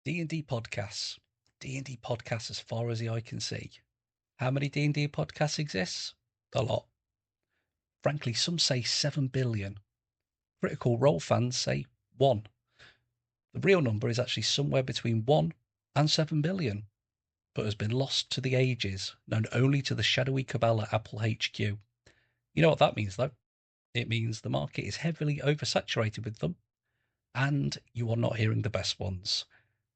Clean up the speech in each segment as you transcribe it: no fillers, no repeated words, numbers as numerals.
D&D podcasts. D&D podcasts as far as the eye can see. How many D&D podcasts exist? A lot. Frankly, some say 7 billion. Critical Role fans say 1. The real number is actually somewhere between 1 and 7 billion, but has been lost to the ages, known only to the shadowy cabal at Apple HQ. You know what that means, though? It means the market is heavily oversaturated with them, and you are not hearing the best ones.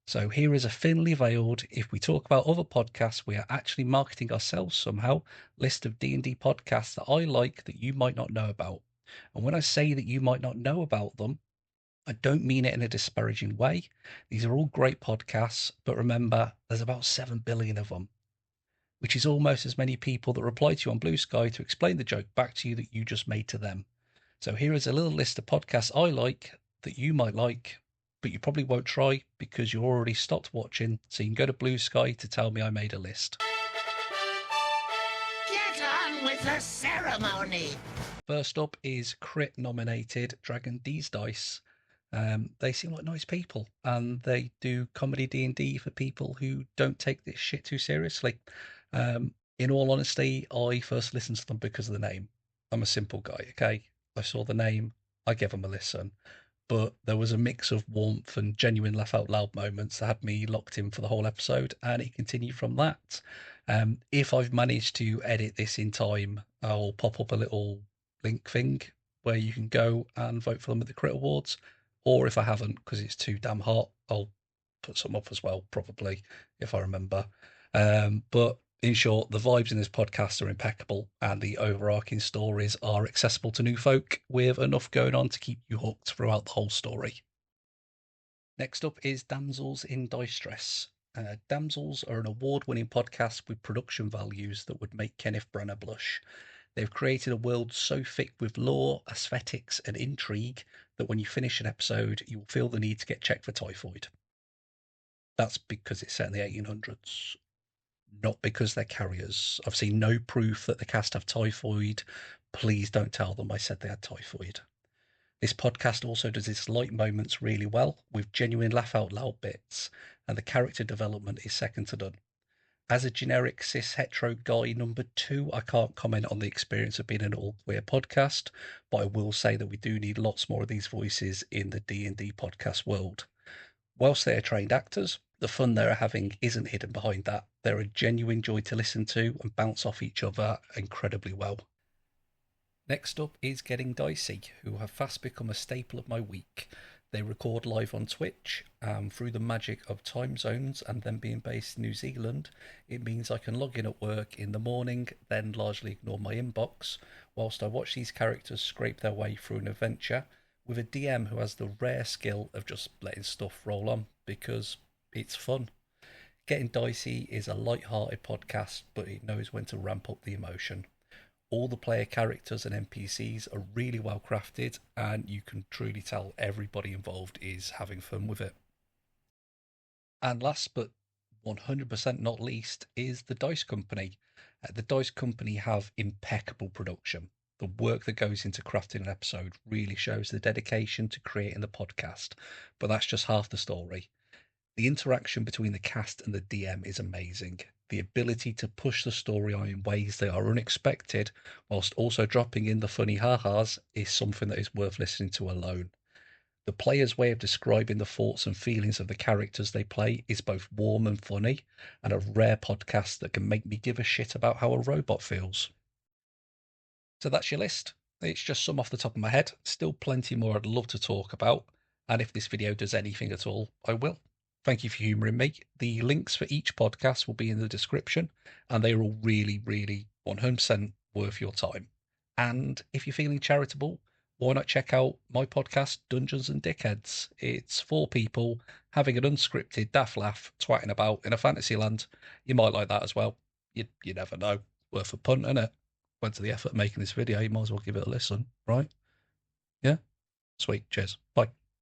So here is a thinly veiled, if we talk about other podcasts, we are actually marketing ourselves somehow, list of D&D podcasts that I like that you might not know about. And when I say that you might not know about them, I don't mean it in a disparaging way. These are all great podcasts, but remember, there's about 7 billion of them, which is almost as many people that reply to you on Blue Sky to explain the joke back to you that you just made to them. So here is a little list of podcasts I like that you might like, but you probably won't try because you already stopped watching, so you can go to Blue Sky to tell me I made a list. Get on with the ceremony! First up is Crit nominated Dragon D's Dice. They seem like nice people, and they do comedy D&D for people who don't take this shit too seriously. In all honesty, I first listened to them because of the name. I'm a simple guy, okay? I saw the name, I gave them a listen. But there was a mix of warmth and genuine laugh out loud moments that had me locked in for the whole episode, and it continued from that. If I've managed to edit this in time, I'll pop up a little link thing where you can go and vote for them at the Crit Awards. Or if I haven't, because it's too damn hot, I'll put some up as well, probably, if I remember. But in short, the vibes in this podcast are impeccable, and the overarching stories are accessible to new folk with enough going on to keep you hooked throughout the whole story. Next up is Damsels in Distress. Damsels are an award-winning podcast with production values that would make Kenneth Branagh blush. They've created a world so thick with lore, aesthetics, and intrigue that when you finish an episode, you will feel the need to get checked for typhoid. That's because it's set in the 1800s. Not because they're carriers. I've seen no proof that the cast have typhoid. Please don't tell them I said they had typhoid. This podcast also does its light moments really well, with genuine laugh out loud bits, and the character development is second to none. As a generic cis hetero guy number 2, I can't comment on the experience of being an all queer podcast, but I will say that we do need lots more of these voices in the D&D podcast world. Whilst they are trained actors, the fun they're having isn't hidden behind that. They're a genuine joy to listen to and bounce off each other incredibly well. Next up is Getting Dicey, who have fast become a staple of my week. They record live on Twitch. Through the magic of time zones and them being based in New Zealand, it means I can log in at work in the morning, then largely ignore my inbox, whilst I watch these characters scrape their way through an adventure with a DM who has the rare skill of just letting stuff roll on because it's fun. Getting Dicey is a light-hearted podcast, but it knows when to ramp up the emotion. All the player characters and NPCs are really well crafted, and you can truly tell everybody involved is having fun with it. And last but 100% not least is the Dice Company. The Dice Company have impeccable production. The work that goes into crafting an episode really shows the dedication to creating the podcast, but that's just half the story. The interaction between the cast and the DM is amazing. The ability to push the story on in ways that are unexpected, whilst also dropping in the funny ha-has, is something that is worth listening to alone. The player's way of describing the thoughts and feelings of the characters they play is both warm and funny, and a rare podcast that can make me give a shit about how a robot feels. So that's your list. It's just some off the top of my head. Still plenty more I'd love to talk about, and if this video does anything at all, I will. Thank you for humouring me. The links for each podcast will be in the description, and they are all really, really 100% worth your time. And if you're feeling charitable, why not check out my podcast, Dungeons and Dickheads? It's 4 people having an unscripted daft laugh, twatting about in a fantasy land. You might like that as well. You never know. Worth a punt, innit? Went to the effort of making this video, you might as well give it a listen, right? Yeah? Sweet. Cheers. Bye.